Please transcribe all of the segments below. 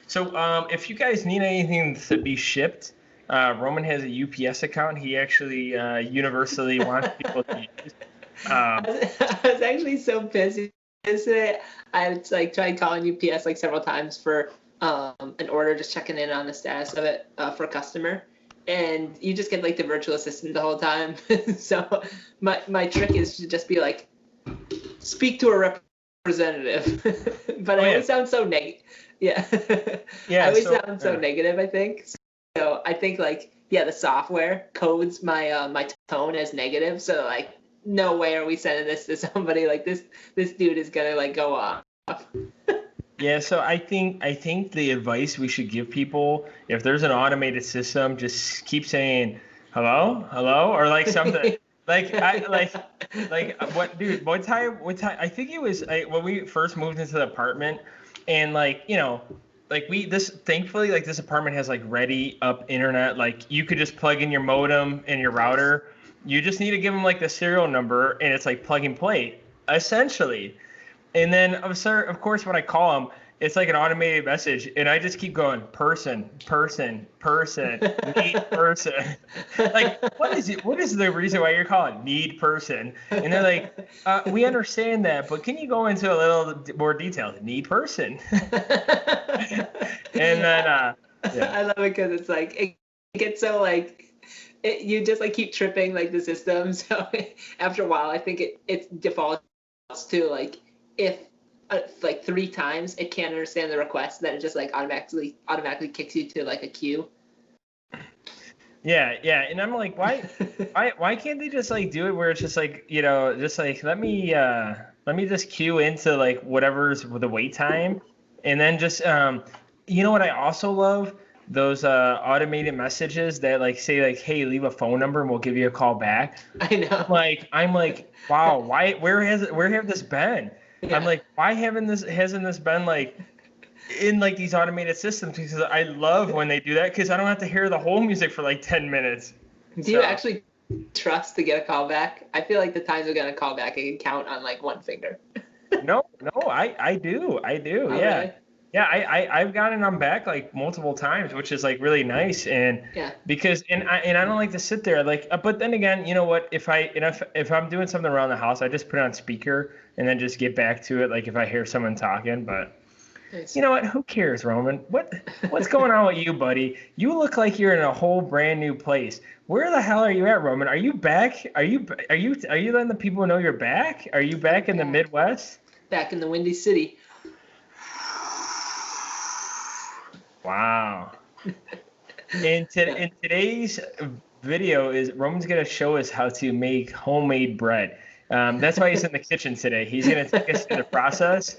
So if you guys need anything to be shipped, Roman has a UPS account. He actually universally wants people to use. I was actually so pissed yesterday. I was like tried calling UPS like several times for an order, just checking in on the status of it for a customer, and you just get like the virtual assistant the whole time. So my trick is to just be like, speak to a representative, but I always sound so negative. Yeah, Yeah. I always sound so negative, I think. So I think like the software codes my my tone as negative. So like, no way are we sending this to somebody like this. This dude is gonna like go off. Yeah, so I think the advice we should give people, if there's an automated system, just keep saying hello, or like something. What, dude? One time, I think it was when we first moved into the apartment, and thankfully like this apartment has like ready up internet. Like you could just plug in your modem and your router. You just need to give them like the serial number, and it's like plug and play essentially. And then, of course, when I call them, it's like an automated message, and I just keep going, person, need person. Like, what is the reason why you're calling need person? And they're like, we understand that, but can you go into a little more detail? Need person. And then, I love it because it's like it gets so like you just like keep tripping like the system. So after a while, I think it defaults to like, if like 3 times it can't understand the request, then it just like automatically kicks you to like a queue. Yeah, and I'm like, why can't they just like do it where it's just like, just like let me just queue into like whatever's the wait time, and then just what I also love, those automated messages that like say like, hey, leave a phone number and we'll give you a call back. I know. I'm like, wow, where have this been? Yeah. I'm like, why hasn't this been like in like these automated systems? Because I love when they do that, because I don't have to hear the whole music for like 10 minutes. Do you actually trust to get a call back? I feel like the times we're gonna call back, I can count on like one finger. No, I do. Oh, Yeah. Really? Yeah, I've gotten them back like multiple times, which is like really nice, and because I don't like to sit there like, but then again, you know what? If I'm doing something around the house, I just put it on speaker and then just get back to it. Like if I hear someone talking, but you know what? Who cares, Roman? What's going on with you, buddy? You look like you're in a whole brand new place. Where the hell are you at, Roman? Are you back? Are you letting the people know you're back? Are you back in the Midwest? Back in the Windy City. Wow. In today's video is Roman's going to show us how to make homemade bread. That's why he's in the kitchen today. He's going to take us through the process.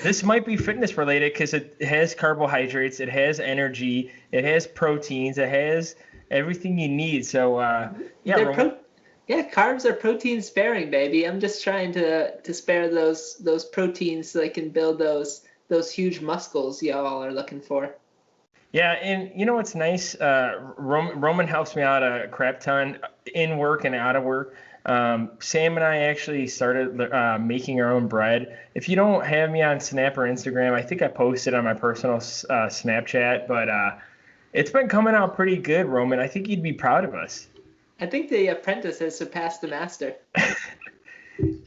This might be fitness related because it has carbohydrates, it has energy, it has proteins, it has everything you need. So carbs are protein sparing, baby. I'm just trying to spare those proteins so they can build those huge muscles y'all are looking for. Yeah, and you know what's nice? Roman helps me out a crap ton in work and out of work. Sam and I actually started making our own bread. If you don't have me on Snap or Instagram, I think I posted on my personal Snapchat, but it's been coming out pretty good, Roman. I think you'd be proud of us. I think the apprentice has surpassed the master.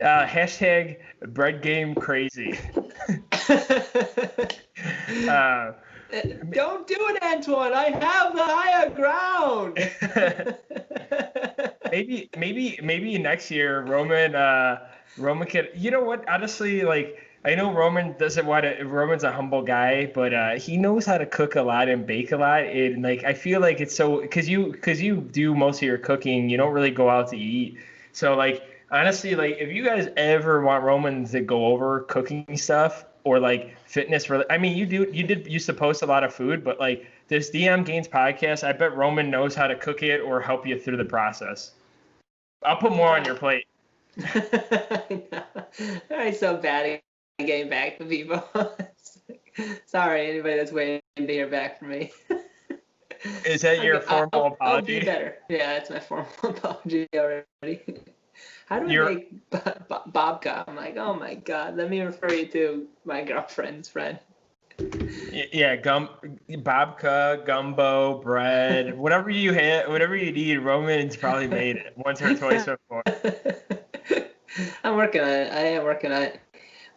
Hashtag bread game crazy. Don't do it, Antoine. I have the higher ground. maybe next year Roman could. You know what? Honestly, like I know Roman doesn't want to. Roman's a humble guy, but he knows how to cook a lot and bake a lot. And like I feel like it's so because you do most of your cooking. You don't really go out to eat. So like honestly, like if you guys ever want Roman to go over cooking stuff or like fitness, I mean you did used to post a lot of food, but like this DM Gainz podcast, I bet Roman knows how to cook it or help you through the process. I'll put more on your plate. I'm so bad at getting back to people. Sorry, anybody that's waiting to hear back from me. Is that your formal apology? I'll be better. Yeah, that's my formal apology already. How do I make babka? I'm like, oh my god, let me refer you to my girlfriend's friend. Yeah, babka, gumbo, bread, whatever you need, Roman's probably made it once or twice before. I'm working on it. I am working on it.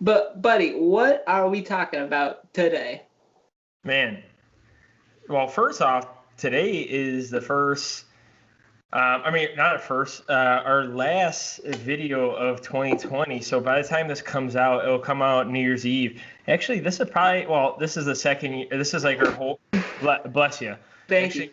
But, buddy, what are we talking about today? Man, well, first off, today is the first. Not at first. Our last video of 2020. So by the time this comes out, it'll come out New Year's Eve. Actually, this is probably this is the second year. This is like our whole. Bless you. Thank you.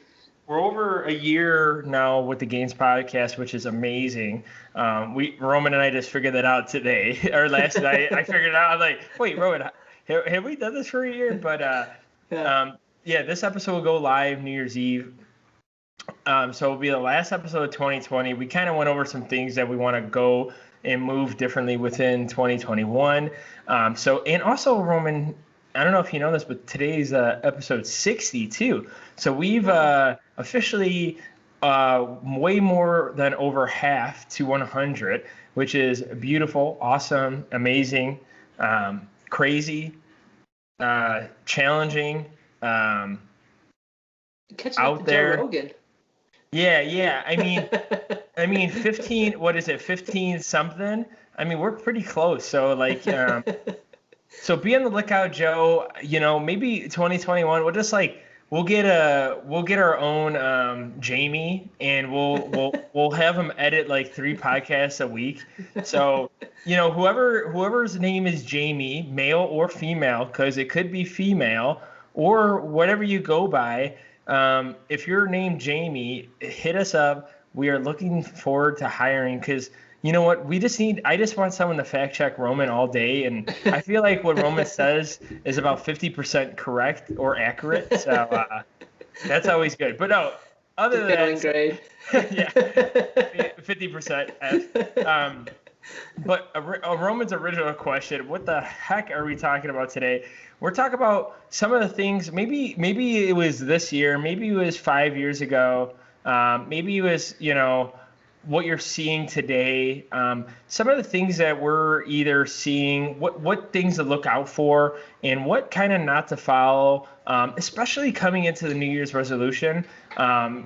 We're over a year now with the Gainz Podcast, which is amazing. Roman and I just figured that out today or last night. I figured it out. I'm like, wait, Roman, have we done this for a year? But this episode will go live New Year's Eve. So it'll be the last episode of 2020. We kind of went over some things that we want to go and move differently within 2021. And also, Roman, I don't know if you know this, but today's episode 60 too. So we've officially way more than over half to 100, which is beautiful, awesome, amazing, crazy, challenging, Catching out up to there. Joe Rogan. Yeah. I mean, 15. What is it? 15 something. I mean, we're pretty close. So like, so be on the lookout, Joe. You know, maybe 2021. We'll get our own Jamie, and we'll have him edit like 3 podcasts a week. So you know, whoever's name is Jamie, male or female, because it could be female or whatever you go by. If you're named Jamie, hit us up. We are looking forward to hiring because you know what? I just want someone to fact check Roman all day. And I feel like what Roman says is about 50% correct or accurate. So that's always good. But no, other than that, grade. Yeah, 50% F. But Roman's original question, what the heck are we talking about today? We're talking about some of the things, maybe it was this year, maybe it was 5 years ago, maybe it was, you know, what you're seeing today, some of the things that we're either seeing, what things to look out for, and what kind of not to follow, especially coming into the New Year's resolution,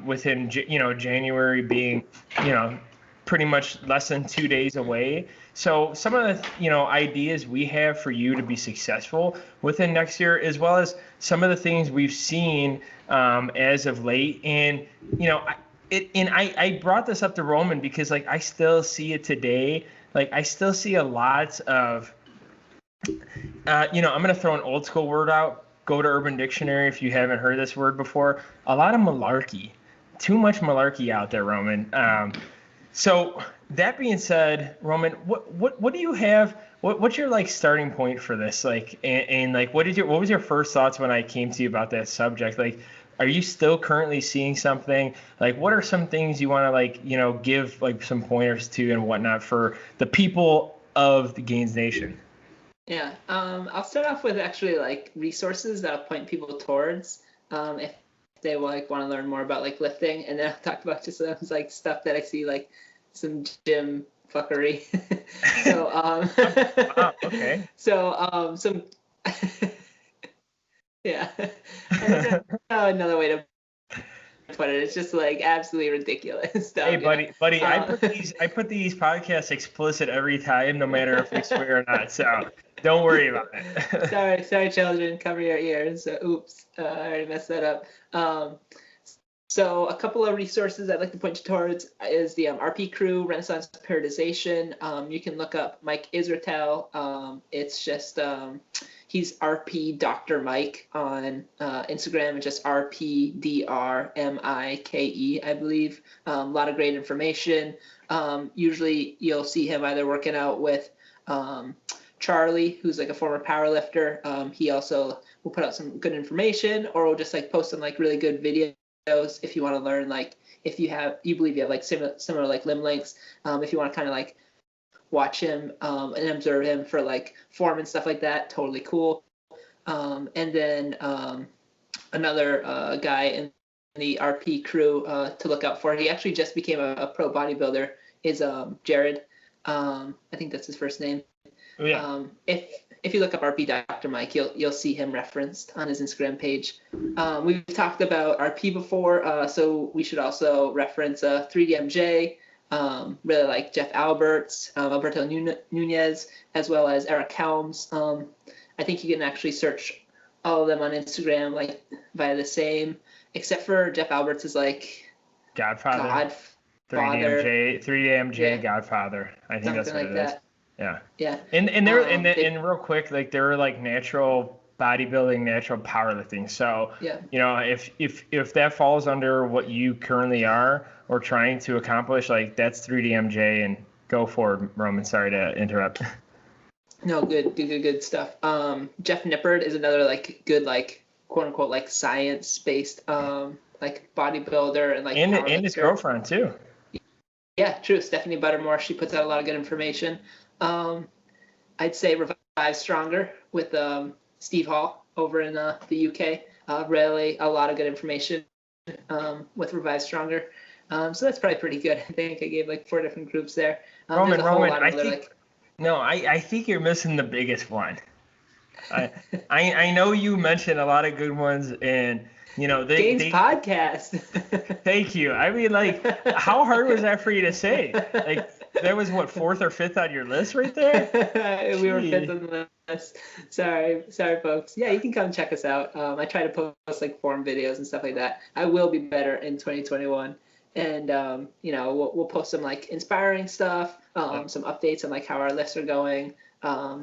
within, you know, January being, you know, pretty much less than 2 days away. So some of the, you know, ideas we have for you to be successful within next year, as well as some of the things we've seen as of late. And, you know, I brought this up to Roman because, like, I still see it today. Like, I still see a lot of, you know, I'm going to throw an old school word out. Go to Urban Dictionary if you haven't heard this word before. A lot of malarkey. Too much malarkey out there, Roman. So that being said, Roman, what do you have? What's your like starting point for this? Like, and like, what was your first thoughts when I came to you about that subject? Like, are you still currently seeing something? Like, what are some things you want to like, you know, give like some pointers to and whatnot for the people of the Gainz Nation? Yeah, I'll start off with actually like resources that'll point people towards if they like want to learn more about like lifting, and then I'll talk about just some like stuff that I see like some gym fuckery. So okay. So some yeah. I don't know another way to put it. It's just like absolutely ridiculous stuff. Hey, buddy, I put these podcasts explicit every time, no matter if we swear or not. So don't worry about it. Sorry, children, cover your ears. Oops, I already messed that up. So a couple of resources I'd like to point you towards is the RP Crew Renaissance Periodization. You can look up Mike Israetel. It's just he's RP Dr. Mike on Instagram. It's just RPDRMIKE, I believe. A lot of great information. Usually you'll see him either working out with Charlie, who's like a former powerlifter. He also will put out some good information, or will just like post some like really good videos if you want to learn, like if you believe you have like similar like limb lengths, if you want to kind of like watch him and observe him for like form and stuff like that, totally cool. And then another guy in the RP Crew to look out for, he actually just became a pro bodybuilder, is Jared. I think that's his first name. Oh, yeah. if you look up RP Dr. Mike, you'll see him referenced on his Instagram page. We've talked about RP before, so we should also reference 3DMJ. Really like Jeff Alberts, Alberto Nunez, as well as Eric Helms. I think you can actually search all of them on Instagram like via the same, except for Jeff Alberts is like Godfather. 3DMJ, yeah. Godfather. I think that's what like it is. Yeah. Yeah. And real quick, like they're like natural bodybuilding, natural powerlifting. So if that falls under what you currently are or trying to accomplish, like that's 3DMJ, and go forward, Roman. Sorry to interrupt. No, good stuff. Jeff Nippard is another like good like quote unquote like science based like bodybuilder and like and his girlfriend too. Yeah, true. Stephanie Buttermore, she puts out a lot of good information. I'd say Revive Stronger with Steve Hall over in the UK. Really a lot of good information with Revive Stronger. So that's probably pretty good. I think I gave like 4 different groups there. Roman, I think you're missing the biggest one. I know you mentioned a lot of good ones, and Gainz Podcast. Thank you. I mean, like, how hard was that for you to say? Like, that was what, 4th or 5th on your list right there? We were 5th on the list. Sorry, folks. Yeah, you can come check us out. I try to post like form videos and stuff like that. I will be better in 2021. And we'll post some like inspiring stuff, some updates on like how our lists are going,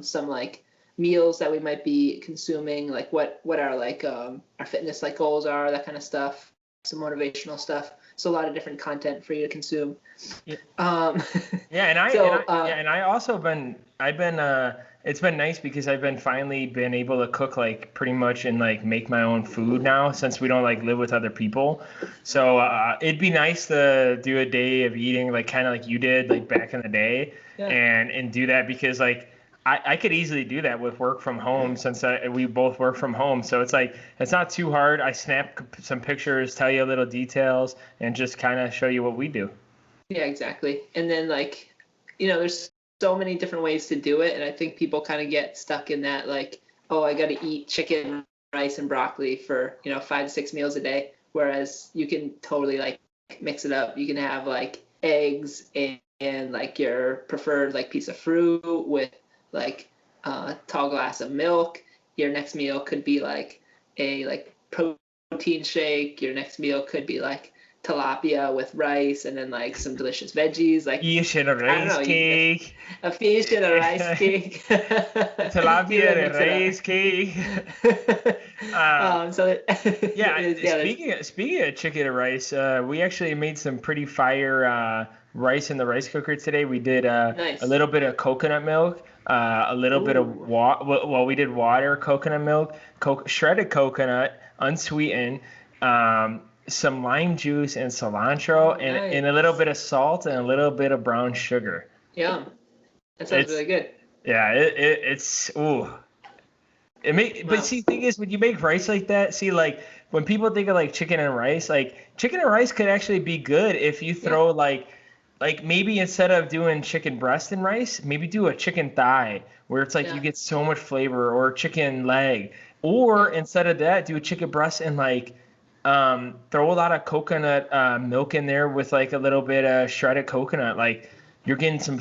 some like meals that we might be consuming, like what our like our fitness like goals are, that kind of stuff, some motivational stuff. So a lot of different content for you to consume. Yeah. And I also I've been it's been nice because I've been finally been able to cook like pretty much and like make my own food now, since we don't like live with other people. So it'd be nice to do a day of eating like kind of like you did like back in the day, and do that, because like I could easily do that with work from home, since we both work from home. So it's like, it's not too hard. I snap some pictures, tell you little details, and just kind of show you what we do. Yeah, exactly. And then like, there's so many different ways to do it. And I think people kind of get stuck in that, like, oh, I got to eat chicken, rice, and broccoli for, 5 to 6 meals a day. Whereas you can totally like mix it up. You can have like eggs and like your preferred like piece of fruit with like a tall glass of milk. Your next meal could be like a like protein shake. Your next meal could be like tilapia with rice, and then like some delicious veggies, like fish and a rice cake. A fish and a rice cake. Tilapia and a rice cake. Speaking of chicken and rice, we actually made some pretty fire rice in the rice cooker today. We did a little bit of coconut milk, a little bit of we did water, coconut milk, shredded coconut, unsweetened, some lime juice and cilantro, and a little bit of salt and a little bit of brown sugar. Yeah, that sounds really good. Yeah, it's ooh. But see, the thing is, when you make rice like that, see, like when people think of like chicken and rice, like chicken and rice could actually be good if you throw like maybe instead of doing chicken breast and rice, maybe do a chicken thigh, where it's like you get so much flavor, or chicken leg, or instead of that, do a chicken breast and like throw a lot of coconut milk in there with like a little bit of shredded coconut. Like you're getting some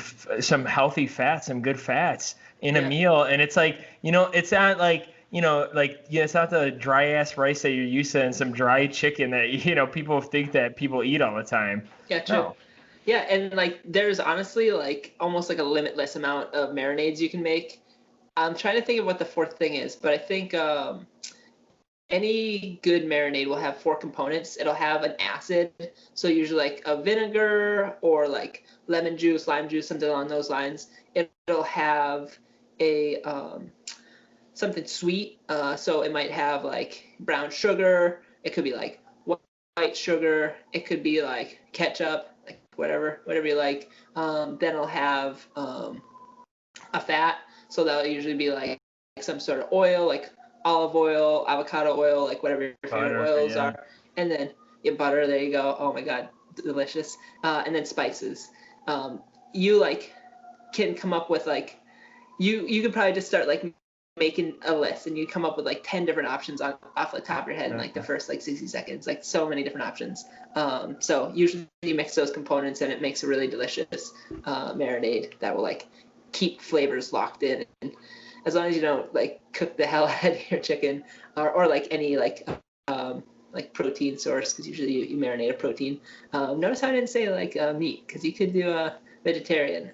healthy fats, some good fats in a meal, and it's like, it's not like, it's not the dry ass rice that you're used to and some dry chicken that people think that people eat all the time. Yeah, true. No. Yeah, and like there's honestly like almost like a limitless amount of marinades you can make. I'm trying to think of what the 4th thing is, but I think any good marinade will have 4 components. It'll have an acid, so usually like a vinegar or like lemon juice, lime juice, something along those lines. It'll have a something sweet, so it might have like brown sugar. It could be like white sugar. It could be like ketchup, like whatever you like. Then it'll have a fat, so that'll usually be like some sort of oil, like olive oil, avocado oil, like whatever your favorite oils are. And then butter, there you go. Oh my God, delicious. And then spices. You like can come up with like, you could probably just start like making a list and you come up with like 10 different options off the top of your head in like the first like 60 seconds, like so many different options. So usually you mix those components and it makes a really delicious marinade that will like keep flavors locked in. And as long as you don't like cook the hell out of your chicken or like any like protein source, because usually you marinate a protein. Notice how I didn't say like meat, because you could do a vegetarian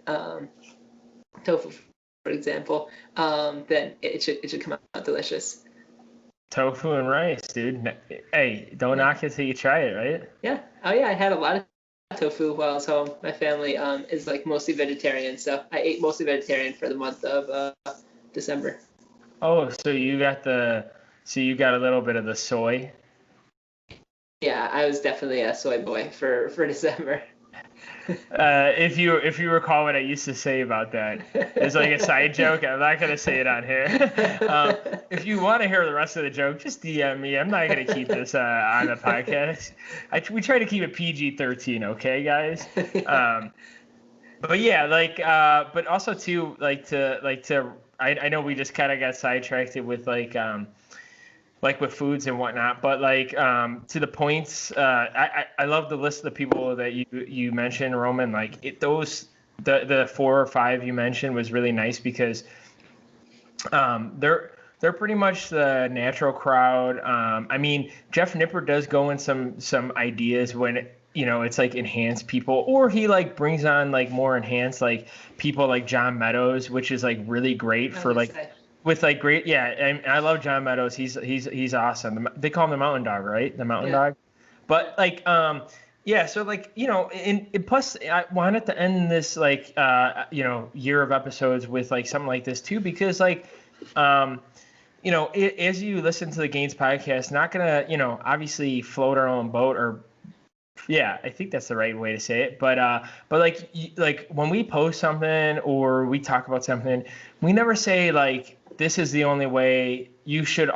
tofu, for example. Then it should come out delicious. Tofu and rice, dude. Hey, don't knock it till you try it, right? Yeah. Oh yeah, I had a lot of tofu while I was home. My family is like mostly vegetarian, so I ate mostly vegetarian for the month of December. Oh, so you got a little bit of the soy. Yeah, I was definitely a soy boy for December. If you recall what I used to say about that, it's like a side joke. I'm not gonna say it on here. If you want to hear the rest of the joke, just DM me. I'm not gonna keep this on the podcast. We try to keep it PG-13, okay, guys? But yeah, but also too, I know we just kind of got sidetracked with with foods and whatnot, but to the points, I love the list of the people that you mentioned, Roman. The 4 or 5 you mentioned was really nice because they're pretty much the natural crowd. I mean, Jeff Nipper does go in some ideas when it's like enhanced people, or he like brings on like more enhanced like people like John Meadows, which is like really great for like. With like great, yeah, and I love John Meadows. He's awesome. They call him the Mountain Dog, right? The Mountain Dog. But yeah. So and plus I wanted to end this year of episodes with like something like this too, because as you listen to the Gainz podcast, not gonna obviously float our own boat or. Yeah, I think that's the right way to say it. But like when we post something or we talk about something, we never say like this is the only way. You should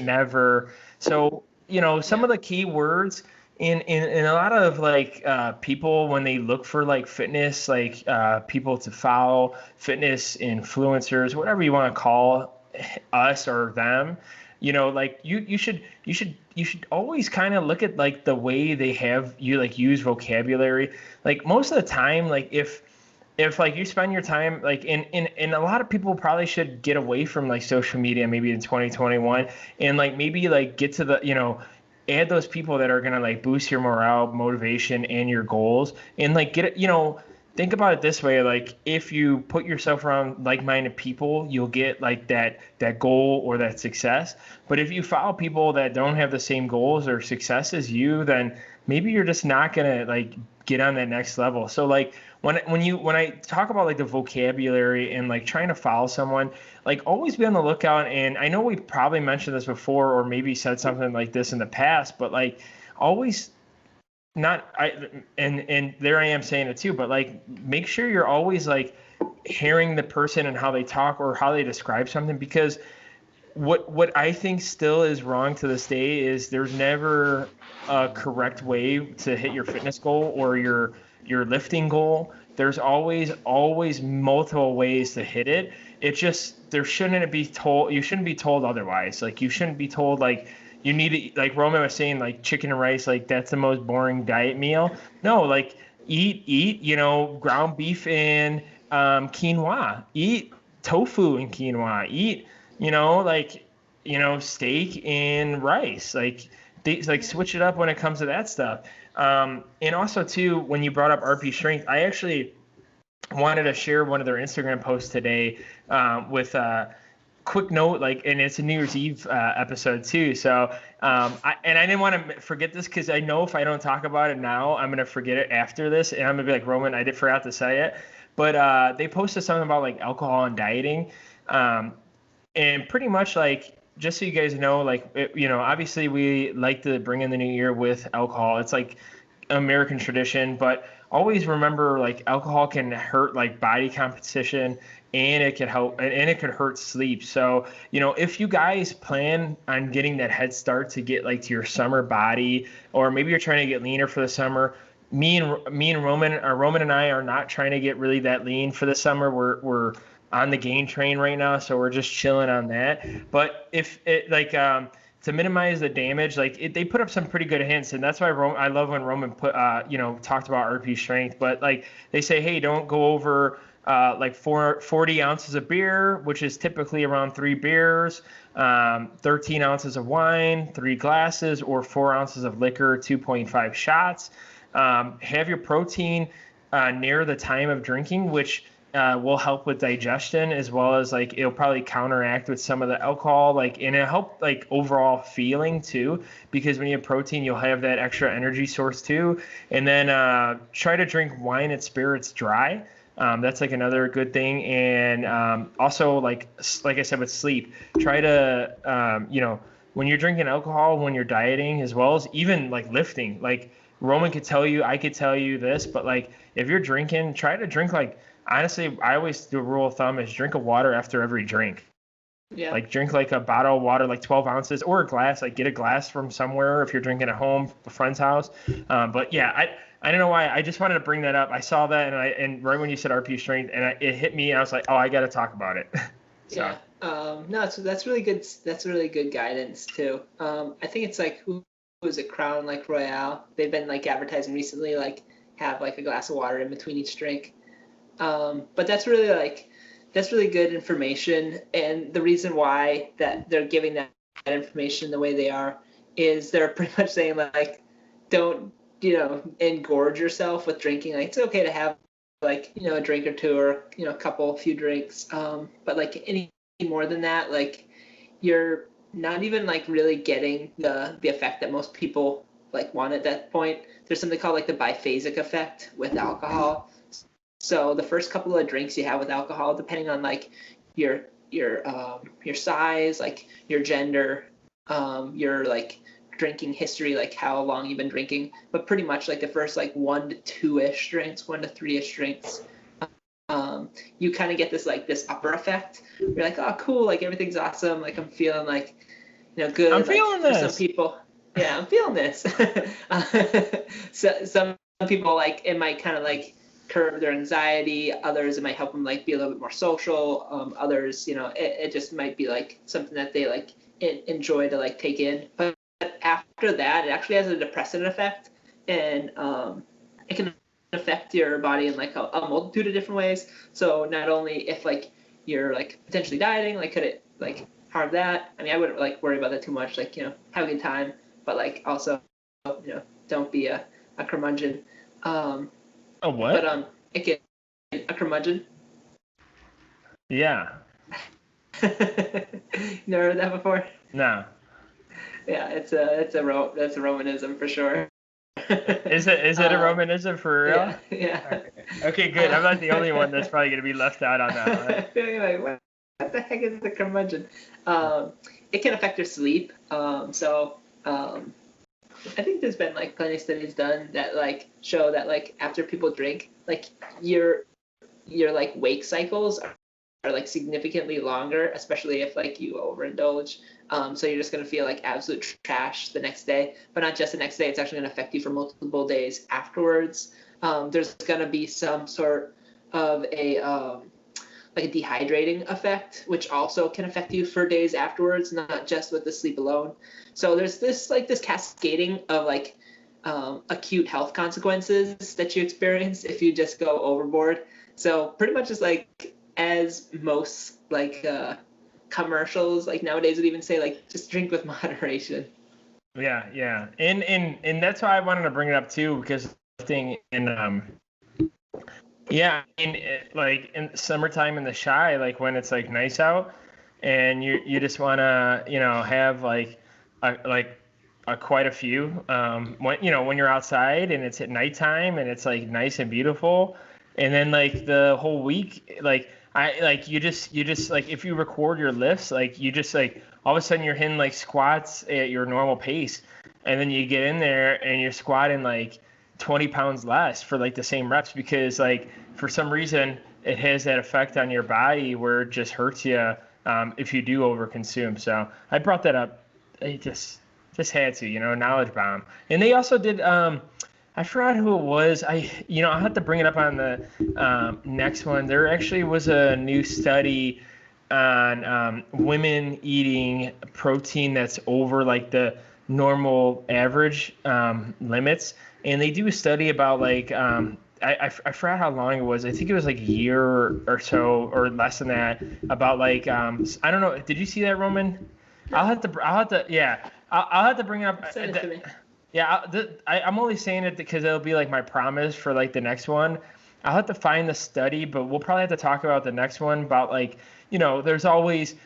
never. So some of the key words in a lot of people when they look for like fitness, people to follow, fitness influencers, whatever you want to call us or them. You should always kind of look at like the way they have you like use vocabulary. Like most of the time, like if like you spend your time like in a lot of people probably should get away from like social media maybe in 2021 and like maybe like get to the add those people that are gonna like boost your morale, motivation, and your goals, and like get it. Think about it this way, like if you put yourself around like-minded people, you'll get like that goal or that success. But if you follow people that don't have the same goals or success as you, then maybe you're just not gonna like get on that next level. So like when I talk about like the vocabulary and like trying to follow someone, like always be on the lookout. And I know we probably mentioned this before or maybe said something like this in the past, but like always and there I am saying it too, but like make sure you're always like hearing the person and how they talk or how they describe something, because what I think still is wrong to this day is there's never a correct way to hit your fitness goal or your lifting goal. There's always multiple ways to hit it. It's just you shouldn't be told otherwise. Like you shouldn't be told like you need to, like Roman was saying, like chicken and rice, like that's the most boring diet meal. No, like eat, ground beef and quinoa. Eat tofu and quinoa. Eat, steak and rice. Like switch it up when it comes to that stuff. And also too, when you brought up RP Strength, I actually wanted to share one of their Instagram posts today with quick note, and it's a New Year's Eve episode too. So I didn't want to forget this because I know if I don't talk about it now, I'm gonna forget it after this, and I'm gonna be like, Roman, I forgot to say it. But they posted something about like alcohol and dieting, and pretty much like just so you guys know, obviously we like to bring in the new year with alcohol. It's like American tradition, but always remember like alcohol can hurt like body composition, and it could help, and it could hurt sleep. So if you guys plan on getting that head start to get like to your summer body, or maybe you're trying to get leaner for the summer, me and Roman, or Roman and I are not trying to get really that lean for the summer. We're on the gain train right now, so we're just chilling on that. But if it to minimize the damage, they put up some pretty good hints, and that's why I love when Roman put talked about RP strength. But like they say, hey, don't go over 40 ounces of beer, which is typically around 3 beers, 13 ounces of wine, 3 glasses, or 4 ounces of liquor, 2.5 shots. Have your protein near the time of drinking, which will help with digestion, as well as it'll probably counteract with some of the alcohol, and it'll help overall feeling too, because when you have protein, you'll have that extra energy source too. And then try to drink wine and spirits dry. That's another good thing. And also like I said, with sleep, try to when you're drinking alcohol, when you're dieting, as well as even lifting, Roman could tell you, I could tell you this, but if you're drinking, try to drink honestly, I always do a rule of thumb is drink a water after every drink. Yeah. Drink a bottle of water, 12 ounces, or a glass. Get a glass from somewhere if you're drinking at home, a friend's house. But yeah, I don't know why. I just wanted to bring that up. I saw that, and right when you said RP strength, and it hit me, and I was like, oh, I got to talk about it. So. Yeah. No, so that's really good. That's really good guidance too. I think it's who was it, Crown Royale? They've been advertising recently, have a glass of water in between each drink. But that's really good information, and the reason why that they're giving that information the way they are is they're pretty much saying don't engorge yourself with drinking. It's okay to have a drink or two, or a few drinks, but any more than that, you're not even really getting the effect that most people want at that point. There's something called the biphasic effect with alcohol. So the first couple of drinks you have with alcohol, depending on your size, your gender, your drinking history, how long you've been drinking, but pretty much the first 1 to 2-ish drinks, 1 to 3-ish drinks, you kind of get this upper effect. You're oh, cool, everything's awesome, I'm feeling good. I'm feeling this. For some people, yeah, I'm feeling this. So some people it might kind of curb their anxiety. Others, it might help them be a little bit more social. Others, it just might be something that they enjoy to take in. But after that, it actually has a depressant effect, and it can affect your body in a multitude of different ways. So not only if you're potentially dieting, could it harm that? I mean, I wouldn't worry about that too much. Have a good time, but also don't be a curmudgeon. A what? But it can a curmudgeon. Yeah. Never heard that before? No. Yeah, that's a Romanism for sure. Is it a Romanism for real? Yeah. Okay, good. I'm not the only one that's probably going to be left out on that one. What the heck is the curmudgeon? It can affect your sleep. I think there's been plenty of studies done that show that after people drink, your wake cycles are significantly longer, especially if you overindulge. So you're just gonna feel absolute trash the next day, but not just the next day. It's actually gonna affect you for multiple days afterwards. There's gonna be some sort of a dehydrating effect, which also can affect you for days afterwards, not just with the sleep alone. So there's this this cascading of acute health consequences that you experience if you just go overboard. So pretty much it's as most commercials nowadays would even say, just drink with moderation. Yeah. And that's why I wanted to bring it up too, because thing in yeah, in summertime in the Chi, when it's nice out, and you just wanna have quite a few when you're outside and it's at nighttime and it's nice and beautiful, and then the whole week you just if you record your lifts, you just all of a sudden you're hitting squats at your normal pace, and then you get in there and you're squatting 20 pounds less for the same reps, because for some reason it has that effect on your body where it just hurts you if you do overconsume. So I brought that up. I just had to, knowledge bomb. And they also did I forgot who it was. I'll have to bring it up on the next one. There actually was a new study on women eating protein that's over like the normal average limits, and they do a study about like I forgot how long it was. I think it was like a year or so or less than that. About like I don't know. Did you see that, Roman? I'll have to bring it up. Send it to me. Yeah, I'm only saying it because it'll be like my promise for like the next one. I'll have to find the study, but we'll probably have to talk about the next one about like, there's always,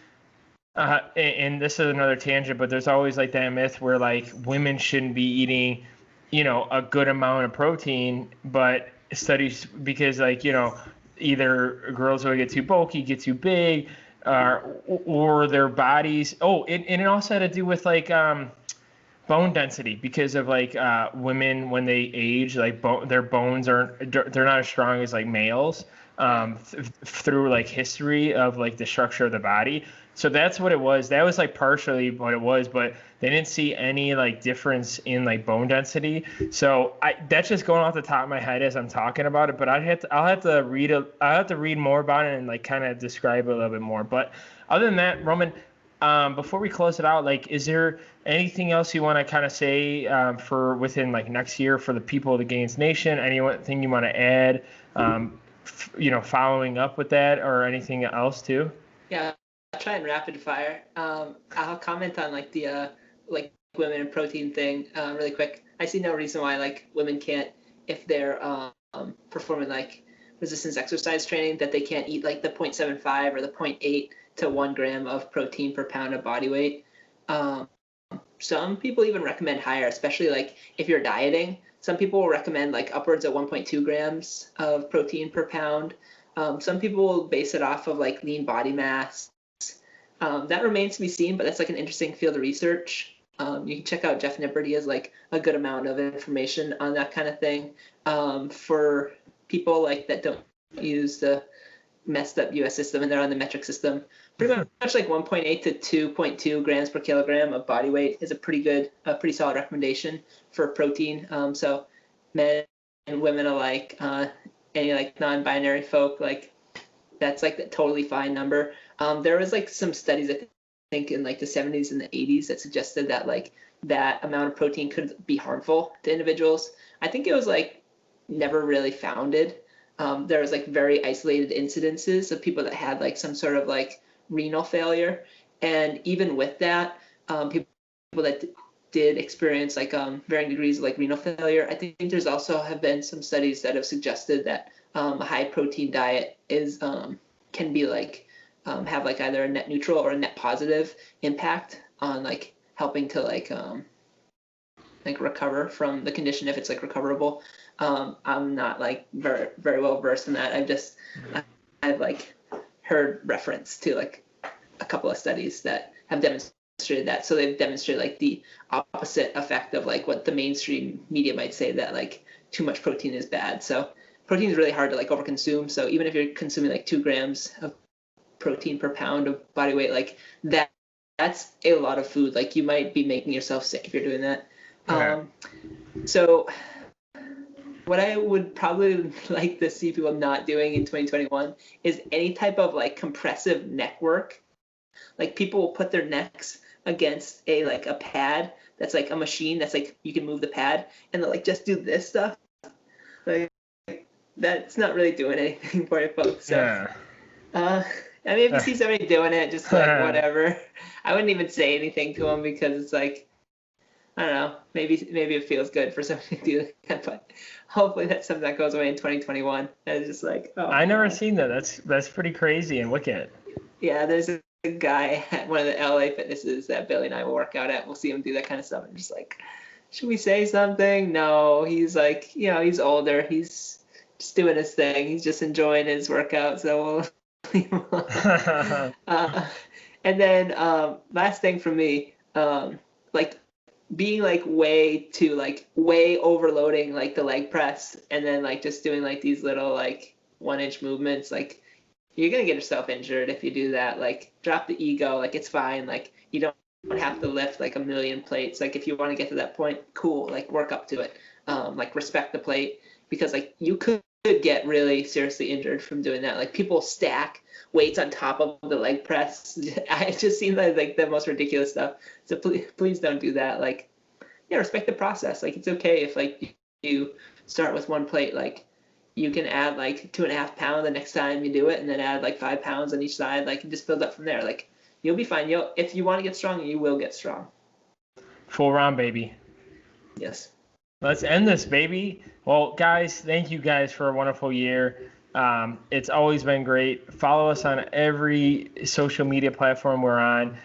and this is another tangent, but there's always like that myth where like women shouldn't be eating, a good amount of protein, but studies, because like, either girls will get too bulky, get too big, or their bodies. Oh, and it also had to do with like, bone density, because of like women when they age, like their bones they're not as strong as like males, through like history of like the structure of the body. So that's what it was. That was like partially what it was, but they didn't see any like difference in like bone density. So that's just going off the top of my head as I'm talking about it. But I'll have to read more about it and like kind of describe it a little bit more. But other than that, Roman, before we close it out, like, is there anything else you want to kind of say for within like next year for the people of the Gainz Nation? Anything you want to add, following up with that, or anything else too? Yeah, I'll try and rapid fire. I'll comment on like the like women and protein thing really quick. I see no reason why like women can't, if they're performing like resistance exercise training, that they can't eat like the 0.75 or the 0.8 to 1 gram of protein per pound of body weight. Some people even recommend higher, especially like if you're dieting. Some people will recommend like upwards of 1.2 grams of protein per pound. Some people will base it off of like lean body mass. That remains to be seen, but that's like an interesting field of research. You can check out Jeff Nippert. He has like a good amount of information on that kind of thing. For people like that don't use the messed up US system and they're on the metric system, pretty much like 1.8 to 2.2 grams per kilogram of body weight is a pretty solid recommendation for protein. So men and women alike, any like non-binary folk, like that's like the totally fine number. There was like some studies, I think in like the 70s and the 80s, that suggested that like that amount of protein could be harmful to individuals. I think it was like never really founded. There was like very isolated incidences of people that had like some sort of like renal failure. And even with that, people that did experience like varying degrees of like renal failure, I think there's also have been some studies that have suggested that a high protein diet is can be like have like either a net neutral or a net positive impact on like helping to like recover from the condition if it's like recoverable. I'm not like very, very well versed in that. I've like heard reference to like a couple of studies that have demonstrated that. So they've demonstrated like the opposite effect of like what the mainstream media might say, that like too much protein is bad. So protein is really hard to like overconsume. So even if you're consuming like 2 grams of protein per pound of body weight, like that's a lot of food. Like you might be making yourself sick if you're doing that. Okay. So what I would probably like to see people not doing in 2021 is any type of like compressive neck work. Like people will put their necks against a pad that's like a machine that's like you can move the pad, and they'll like just do this stuff. Like that's not really doing anything for you folks. So, Yeah. I mean, if you see somebody doing it, just like whatever. I wouldn't even say anything to them because it's like, I don't know, maybe it feels good for somebody to do that, but hopefully that's something that goes away in 2021. And it's just like, oh. I never seen that. That's pretty crazy and wicked. Yeah, there's a guy at one of the LA fitnesses that Billy and I will work out at. We'll see him do that kind of stuff. I'm just like, should we say something? No, he's like, he's older. He's just doing his thing. He's just enjoying his workout. So we'll leave him alone. And then last thing for me, like being like way overloading like the leg press, and then like just doing like these little like 1-inch movements, like you're gonna get yourself injured if you do that. Like drop the ego, like it's fine, like you don't have to lift like a million plates. Like if you want to get to that point, cool, like work up to it. like respect the plate, because like you could get really seriously injured from doing that. Like people stack weights on top of the leg press. It just seems like the most ridiculous stuff. So please don't do that. Like, yeah, respect the process. Like it's okay if like you start with one plate. Like you can add like 2.5 pounds the next time you do it, and then add like 5 pounds on each side. Like just build up from there. Like you'll be fine. If you want to get strong, you will get strong. Full round, baby. Yes. Let's end this, baby. Well, guys, thank you guys for a wonderful year. It's always been great. Follow us on every social media platform we're on.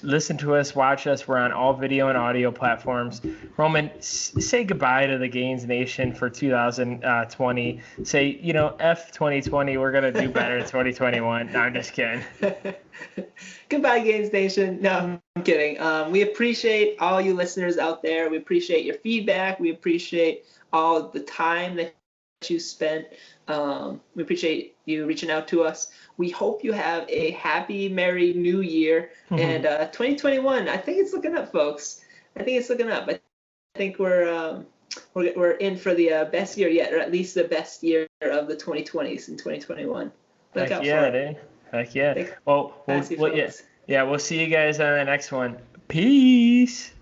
Listen to us, watch us. We're on all video and audio platforms. Roman, say goodbye to the Gainz Nation for 2020. Say, F 2020. We're going to do better in 2021. No, I'm just kidding. Goodbye, Gainz Nation. No, I'm kidding. We appreciate all you listeners out there. We appreciate your feedback. We appreciate all the time that you spent. We appreciate you reaching out to us. We hope you have a happy, merry new year. And 2021, I think it's looking up, folks. I think it's looking up. I think we're in for the best year yet, or at least the best year of the 2020s in 2021. Look out for it. Dude. Heck yeah. Well, we'll see you guys on the next one. Peace.